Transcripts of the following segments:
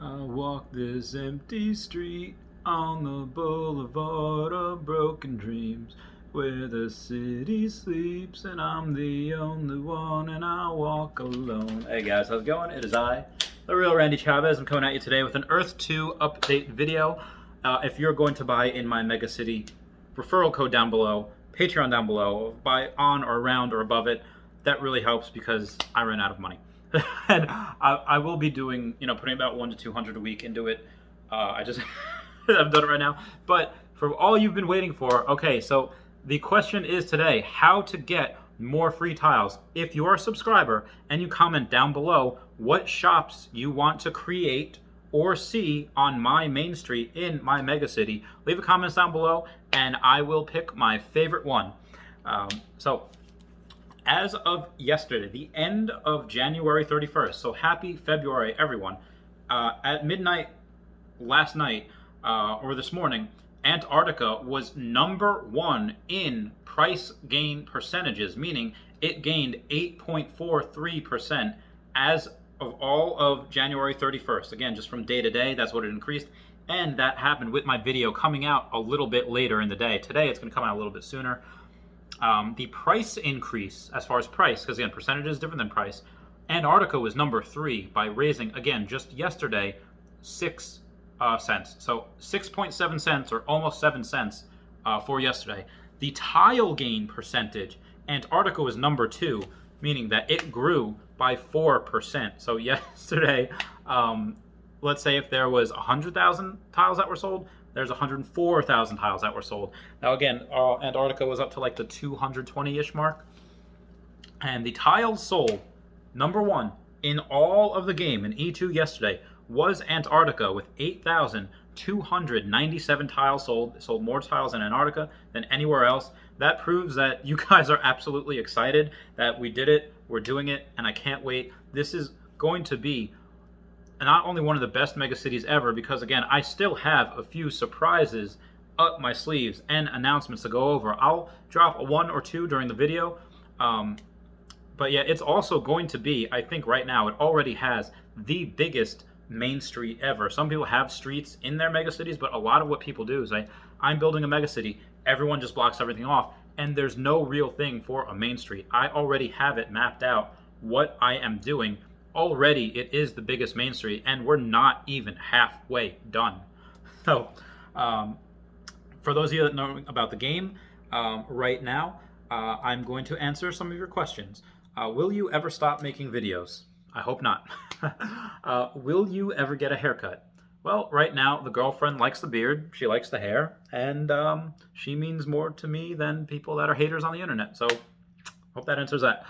I walk this empty street on the boulevard of broken dreams, where the city sleeps and I'm the only one and I walk alone. Hey guys, how's it going? It is I, the real Randy Chavez. I'm coming at you today with an Earth 2 update video. If you're going to buy in my Megacity, referral code down below, Patreon down below, buy on or around or above it. That really helps because I ran out of money. And I will be doing, putting about 1 to 200 a week into it. I just, I've done it right now. But for all you've been waiting for, okay, so the question is today, how to get more free tiles. If you are a subscriber and you comment down below what shops you want to create or see on my main street in my megacity, leave a comment down below and I will pick my favorite one. So as of yesterday, the end of January 31st, so happy February, everyone. At midnight last night, or this morning, Antarctica was #1 in price gain percentages, meaning it gained 8.43% as of all of January 31st. Again, just from day to day, that's what it increased. And that happened with my video coming out a little bit later in the day. Today, it's going to come out a little bit sooner. The price increase, as far as price, because again, percentage is different than price, Antarctica was #3 by raising, again, just yesterday, 6 cents. So 6.7 cents or almost 7 cents for yesterday. The tile gain percentage, Antarctica was #2, meaning that it grew by 4%. So yesterday, let's say if there was 100,000 tiles that were sold, there's 104,000 tiles that were sold. Now again, Antarctica was up to like the 220-ish mark. And the tiles sold, #1 in all of the game in E2 yesterday was Antarctica with 8,297 tiles sold. It sold more tiles in Antarctica than anywhere else. That proves that you guys are absolutely excited that we did it, we're doing it, and I can't wait. This is going to be not only one of the best megacities ever, because again, I still have a few surprises up my sleeves and announcements to go over. I'll drop a 1 or 2 during the video. But yeah, it's also going to be, I think right now, it already has the biggest main street ever. Some people have streets in their megacities, but a lot of what people do is I'm building a megacity, everyone just blocks everything off, and there's no real thing for a main street. I already have it mapped out, what I am doing. Already it is the biggest main street and we're not even halfway done. So for those of you that know about the game right now, I'm going to answer some of your questions. Will you ever stop making videos? I hope not. Will you ever get a haircut? Well, right now the girlfriend likes the beard, she likes the hair, and she means more to me than people that are haters on the internet. So hope that answers that.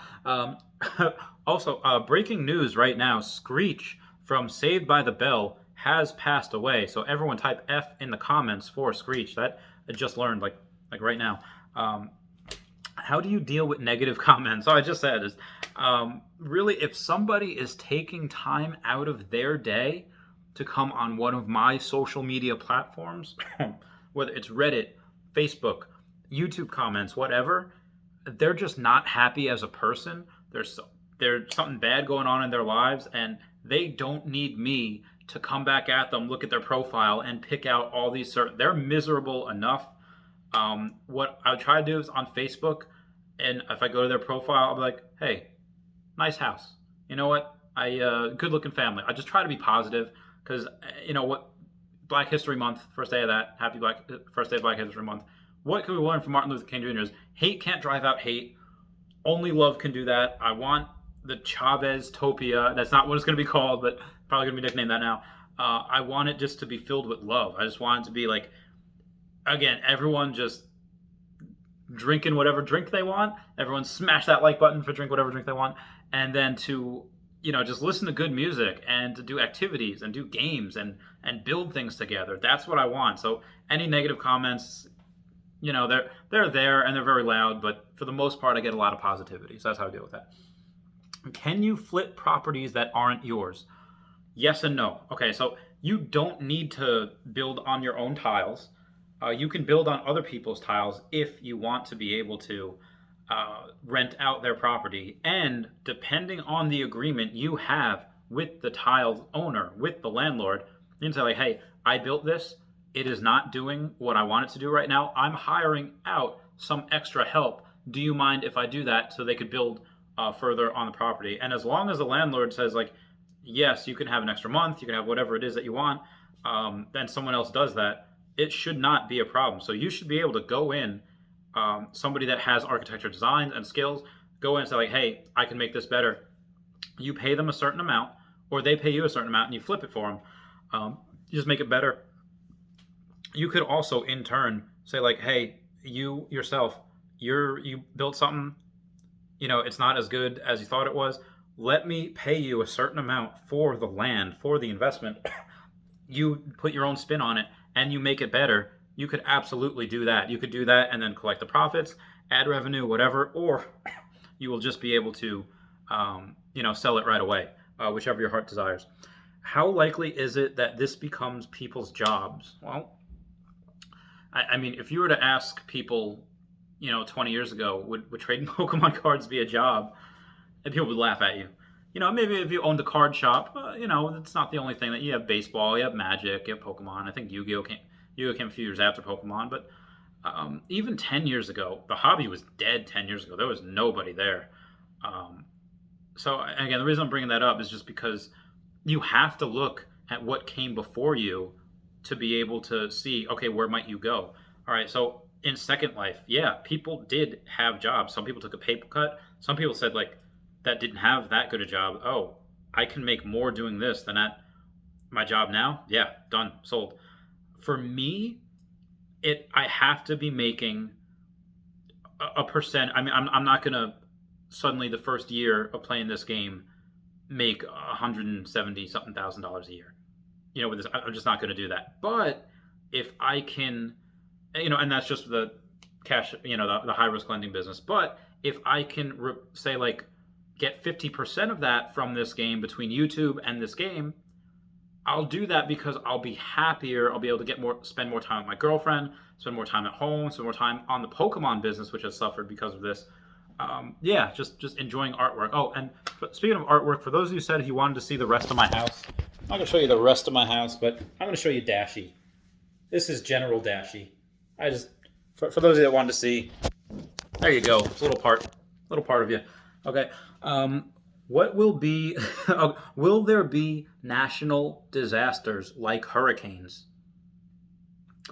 Also, breaking news right now, Screech from Saved by the Bell has passed away. So everyone type F in the comments for Screech. That I just learned like right now. How do you deal with negative comments? So I just said is really, if somebody is taking time out of their day to come on one of my social media platforms, whether it's Reddit, Facebook, YouTube comments, whatever, they're just not happy as a person. There's something bad going on in their lives, and they don't need me to come back at them, look at their profile, and pick out all these they're miserable enough. What I try to do is on Facebook, and if I go to their profile, I'll be like, hey, nice house. You know what? Good looking family. I just try to be positive because, you know what? Black History Month, first day of that. First day of Black History Month. What can we learn from Martin Luther King Jr. is hate can't drive out hate. Only love can do that. I want the Chavez Topia. That's not what it's going to be called, but probably going to be nicknamed that now. I want it just to be filled with love. I just want it to be like, again, everyone just drinking whatever drink they want. Everyone smash that like button for drink whatever drink they want. And then to, just listen to good music and to do activities and do games and build things together. That's what I want. So any negative comments, they're there and they're very loud, but for the most part, I get a lot of positivity. So that's how I deal with that. Can you flip properties that aren't yours? Yes and no. Okay, so you don't need to build on your own tiles. You can build on other people's tiles if you want to be able to rent out their property. And depending on the agreement you have with the tile owner, with the landlord. You can say like, hey, I built this. It is not doing what I want it to do right now. I'm hiring out some extra help. Do you mind if I do that, so they could build further on the property? And as long as the landlord says like, yes, you can have an extra month, you can have whatever it is that you want, then someone else does that, it should not be a problem. So you should be able to go in, somebody that has architecture design and skills, go in and say like, hey, I can make this better. You pay them a certain amount, or they pay you a certain amount, and you flip it for them. You just make it better. You could also in turn say like, hey, you yourself, you built something, it's not as good as you thought it was. Let me pay you a certain amount for the land, for the investment. You put your own spin on it and you make it better. You could absolutely do that. You could do that and then collect the profits, add revenue, whatever, or you will just be able to, sell it right away, whichever your heart desires. How likely is it that this becomes people's jobs? Well, I mean, if you were to ask people, 20 years ago, would trading Pokemon cards be a job? And people would laugh at you. Maybe if you owned a card shop, it's not the only thing. That you have baseball, you have Magic, you have Pokemon. I think Yu-Gi-Oh came a few years after Pokemon, but even 10 years ago, the hobby was dead 10 years ago. There was nobody there. So again, the reason I'm bringing that up is just because you have to look at what came before you to be able to see, okay, where might you go? All right, so in Second Life, yeah, people did have jobs. Some people took a pay cut. Some people said like, that didn't have that good a job. Oh, I can make more doing this than at my job now. Yeah, done, sold. For me, I have to be making a percent. I mean, I'm not gonna suddenly the first year of playing this game make $170 something thousand a year. With this, I'm just not gonna do that. But if I can, and that's just the cash, the high risk lending business. But if I can say like, get 50% of that from this game between YouTube and this game, I'll do that because I'll be happier. I'll be able to spend more time with my girlfriend, spend more time at home, spend more time on the Pokemon business, which has suffered because of this. Just enjoying artwork. Oh, and speaking of artwork, for those of you who said you wanted to see the rest of my house, I'm not going to show you the rest of my house, but I'm going to show you Dashi. This is General Dashi. For those of you that wanted to see, there you go. It's a little part of you. Okay. What will be, will there be national disasters like hurricanes?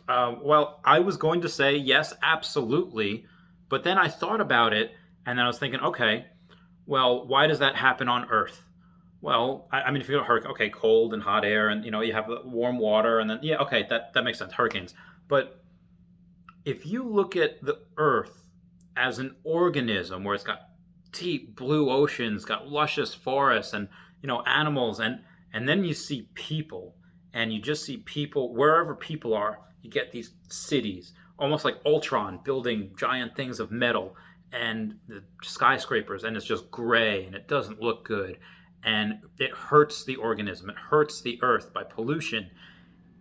Well, I was going to say yes, absolutely. But then I thought about it and then I was thinking, okay, well, why does that happen on Earth? Well, I mean, if you go to hurricane, okay, cold and hot air and, you have warm water and then, yeah, okay, that makes sense, hurricanes. But if you look at the Earth as an organism where it's got deep blue oceans, got luscious forests and animals, and then you see people, and you just see people wherever people are. You get these cities, almost like Ultron, building giant things of metal and the skyscrapers, and it's just gray and it doesn't look good, and it hurts the organism. It hurts the Earth by pollution.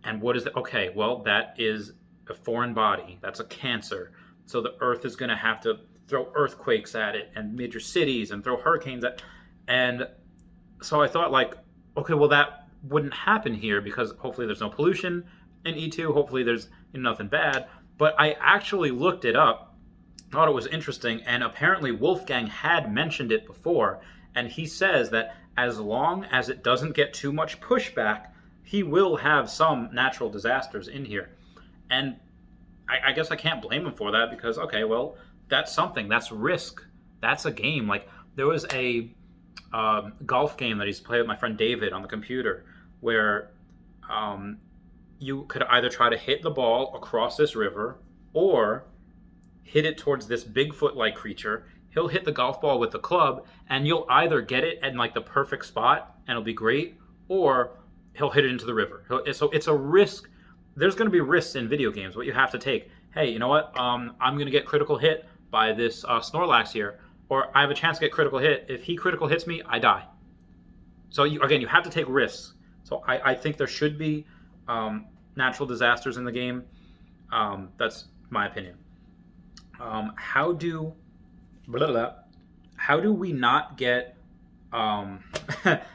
And what is that? Okay, well, that is a foreign body. That's a cancer. So the Earth is going to have to throw earthquakes at it and major cities and throw hurricanes at. And so I thought like, okay, well, that wouldn't happen here because hopefully there's no pollution in E2. Hopefully there's nothing bad. But I actually looked it up, thought it was interesting, and apparently Wolfgang had mentioned it before. And he says that as long as it doesn't get too much pushback, he will have some natural disasters in here. And I guess I can't blame him for that because, okay, well, that's something. That's risk. That's a game. Like, there was a golf game that I used to play with my friend David on the computer where you could either try to hit the ball across this river or hit it towards this Bigfoot-like creature. He'll hit the golf ball with the club, and you'll either get it in like the perfect spot, and it'll be great, or he'll hit it into the river. So it's a risk. There's going to be risks in video games. What you have to take. Hey, you know what? I'm going to get critical hit by this Snorlax here, or I have a chance to get critical hit. If he critical hits me, I die. So you have to take risks. So I think there should be natural disasters in the game. That's my opinion. How do we not get Um,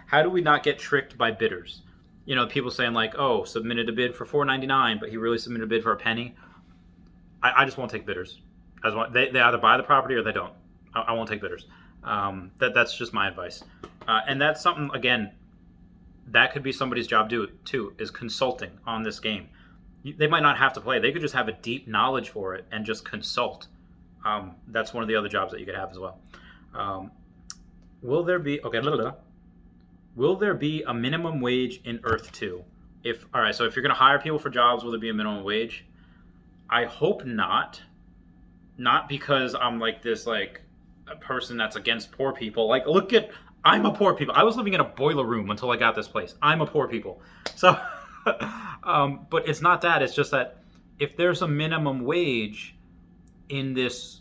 how do we not get tricked by bidders? People saying like, "Oh, submitted a bid for $4.99, but he really submitted a bid for a penny." I just won't take bidders. They either buy the property or they don't. I won't take bidders. That's just my advice. And that's something, again, that could be somebody's job too, is consulting on this game. They might not have to play. They could just have a deep knowledge for it and just consult. That's one of the other jobs that you could have as well. Will there be Will there be a minimum wage in Earth 2? All right, so if you're going to hire people for jobs, will there be a minimum wage? I hope not. Not because I'm like this a person that's against poor people. Like, I'm a poor people. I was living in a boiler room until I got this place. I'm a poor people. So, but it's not that. It's just that if there's a minimum wage in this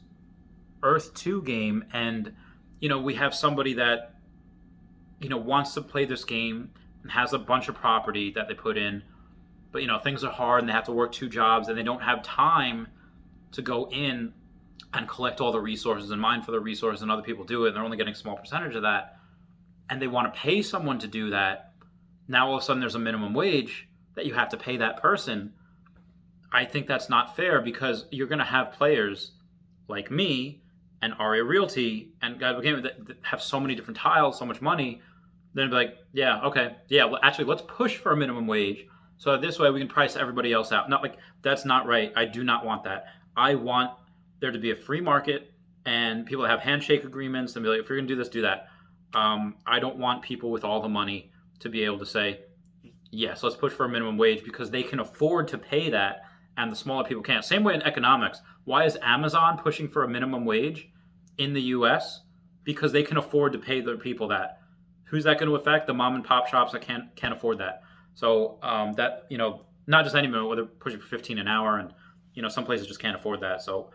Earth 2 game, and we have somebody that wants to play this game and has a bunch of property that they put in, but things are hard and they have to work 2 jobs and they don't have time to go in and collect all the resources and mine for the resources, and other people do it and they're only getting a small percentage of that, and they want to pay someone to do that. Now all of a sudden there's a minimum wage that you have to pay that person. I think that's not fair, because you're going to have players like me and Aria Realty and God Game that have so many different tiles, so much money. Then be like, yeah, okay, yeah, well, actually, let's push for a minimum wage so this way we can price everybody else out. Not like, that's not right. I do not want that. I want there to be a free market and people have handshake agreements and be like, if you're going to do this, do that. I don't want people with all the money to be able to say, yes, let's push for a minimum wage, because they can afford to pay that and the smaller people can't. Same way in economics. Why is Amazon pushing for a minimum wage in the U.S.? Because they can afford to pay their people that. Who's that going to affect? The mom and pop shops that can't afford that. So that, not just anyone, whether pushing for 15 an hour, and some places just can't afford that. So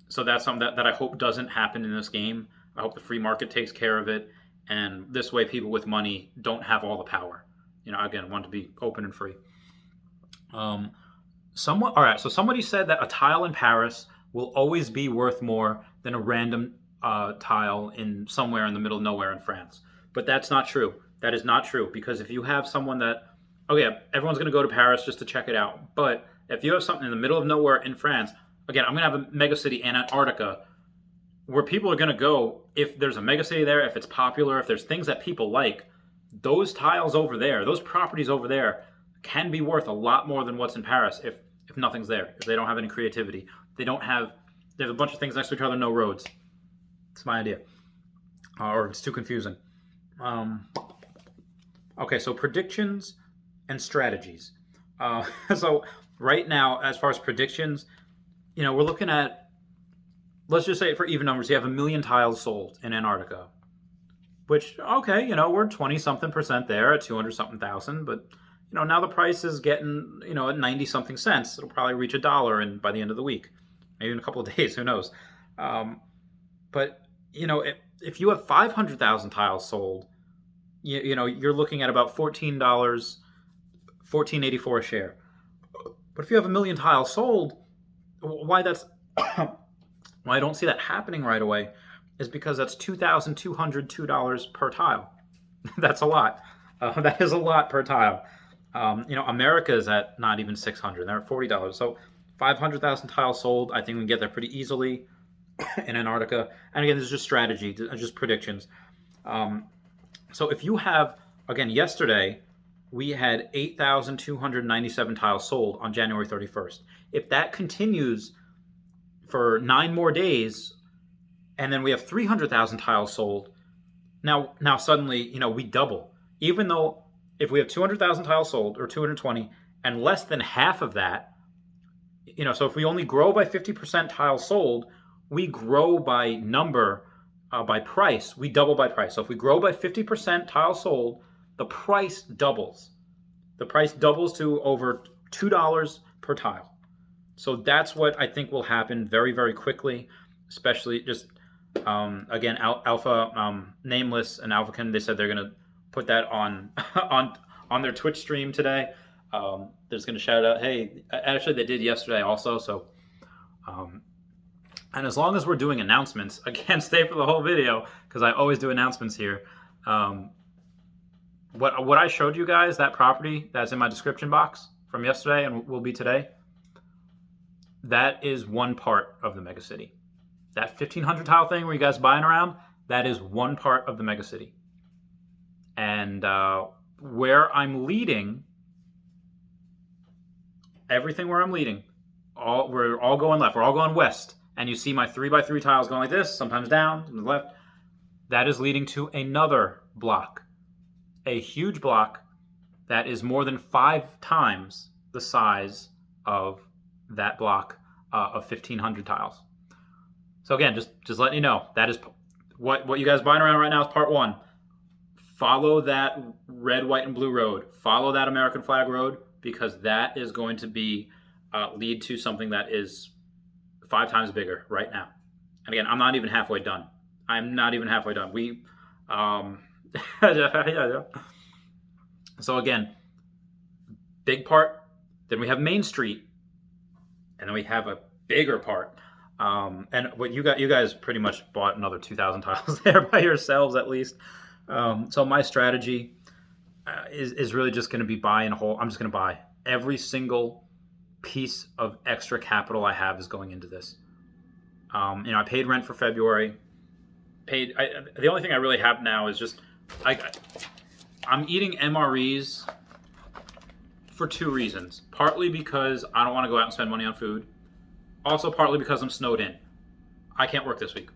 so that's something that I hope doesn't happen in this game. I hope the free market takes care of it, and this way people with money don't have all the power. Again, want to be open and free. All right, so somebody said that a tile in Paris will always be worth more than a random tile in somewhere in the middle of nowhere in France. But that's not true. That is not true, because if you have someone that, everyone's going to go to Paris just to check it out. But if you have something in the middle of nowhere in France, again, I'm going to have a megacity in Antarctica where people are going to go. If there's a megacity there, if it's popular, if there's things that people like, those tiles over there, those properties over there can be worth a lot more than what's in Paris if nothing's there, if they don't have any creativity. They have a bunch of things next to each other, no roads. It's my idea. Or it's too confusing. Okay, so predictions and strategies. So right now, as far as predictions, we're looking at, let's just say for even numbers, you have 1 million tiles sold in Antarctica. Which, okay, we're 20-something% there at 200-something thousand, but now the price is getting, at 90-something cents. It'll probably reach $1 by the end of the week, maybe in a couple of days, who knows. But, if you have 500,000 tiles sold, you're looking at about $14, $14.84 a share. But if you have 1 million tiles sold, why I don't see that happening right away is because that's $2,202 per tile. That's a lot. That is a lot per tile. America is at not even $600. They're at $40. So 500,000 tiles sold. I think we can get there pretty easily in Antarctica. And again, this is just strategy, just predictions. So if you have, again, yesterday we had 8,297 tiles sold on January 31st. If that continues for 9 more days, and then we have 300,000 tiles sold, now suddenly, we double. Even though if we have 200,000 tiles sold, or 220, and less than half of that, so if we only grow by 50% tiles sold, we grow by number, by price, we double by price. So if we grow by 50% tiles sold, the price doubles. The price doubles to over $2 per tile. So that's what I think will happen very, very quickly, especially just, again, Alpha, Nameless and AlphaCon, they said they're going to put that on their Twitch stream today. They're just going to shout out, hey, actually they did yesterday also, so And as long as we're doing announcements, again, stay for the whole video because I always do announcements here. What I showed you guys, that property that's in my description box from yesterday and will be today, that is one part of the megacity. That 1,500 tile thing where you guys buying around, that is one part of the megacity. And where I'm leading, everything where I'm leading, we're all going left, we're all going west. And you see my 3x3 tiles going like this, sometimes down, to the left. That is leading to another block. A huge block that is more than 5 times the size of that block of 1,500 tiles. So again, just letting you know, that is what you guys buying around right now is part 1. Follow that red, white, and blue road. Follow that American flag road because that is going to be lead to something that is 5 times bigger right now. And again, I'm not even halfway done. I'm not even halfway done. So again, big part. Then we have Main Street, and then we have a bigger part. And what you guys pretty much bought another 2,000 tiles there by yourselves at least. So my strategy is really just going to be buy and hold. I'm just going to buy every single piece of extra capital I have is going into this. I paid rent for February. The only thing I really have now is just I'm eating MREs for 2 reasons. Partly because I don't want to go out and spend money on food. Also partly because I'm snowed in. I can't work this week.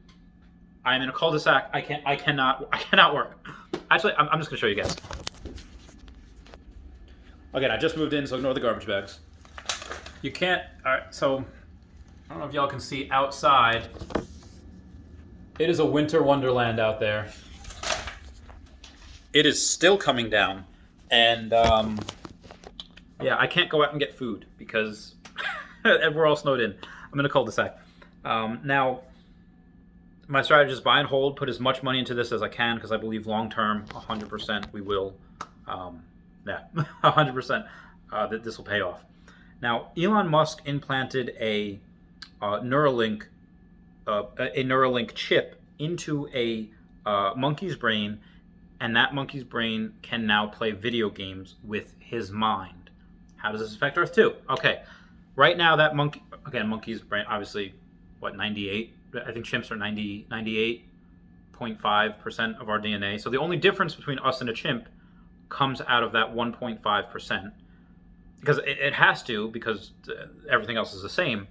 I'm in a cul-de-sac. I cannot work. Actually, I'm just gonna show you guys. Again, I just moved in, so ignore the garbage bags. You can't. All right, so I don't know if y'all can see outside. It is a winter wonderland out there. It is still coming down, and yeah, I can't go out and get food because we're all snowed in. I'm in a cul-de-sac. Now, my strategy is buy and hold, put as much money into this as I can because I believe long-term, 100% we will, 100% that this will pay off. Now, Elon Musk implanted a Neuralink chip into a monkey's brain, and that monkey's brain can now play video games with his mind. How does this affect Earth 2? Okay, right now that monkey's brain, obviously, 98? I think chimps are 98.5% of our DNA. So the only difference between us and a chimp comes out of that 1.5%. Because it has to, because everything else is the same.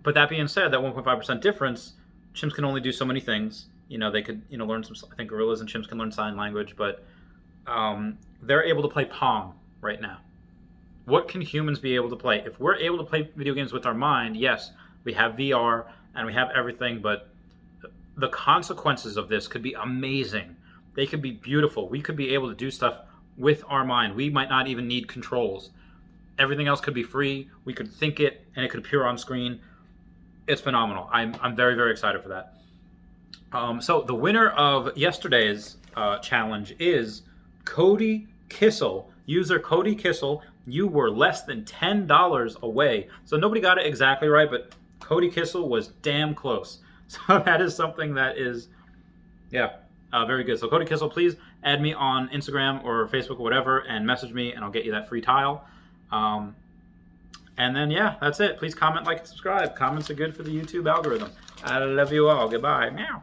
But that being said, that 1.5% difference, chimps can only do so many things. They could, learn some, I think gorillas and chimps can learn sign language, but they're able to play Pong right now. What can humans be able to play? If we're able to play video games with our mind, yes, we have VR and we have everything, but the consequences of this could be amazing. They could be beautiful. We could be able to do stuff with our mind. We might not even need controls. Everything else could be free. We could think it and it could appear on screen. It's phenomenal. I'm very, very excited for that. So the winner of yesterday's challenge is Cody Kissel. User Cody Kissel. You were less than $10 away. So nobody got it exactly right, but Cody Kissel was damn close. So that is something that is, very good. So Cody Kissel, please add me on Instagram or Facebook or whatever and message me and I'll get you that free tile. And then, that's it. Please comment, like, and subscribe. Comments are good for the YouTube algorithm. I love you all. Goodbye. Meow.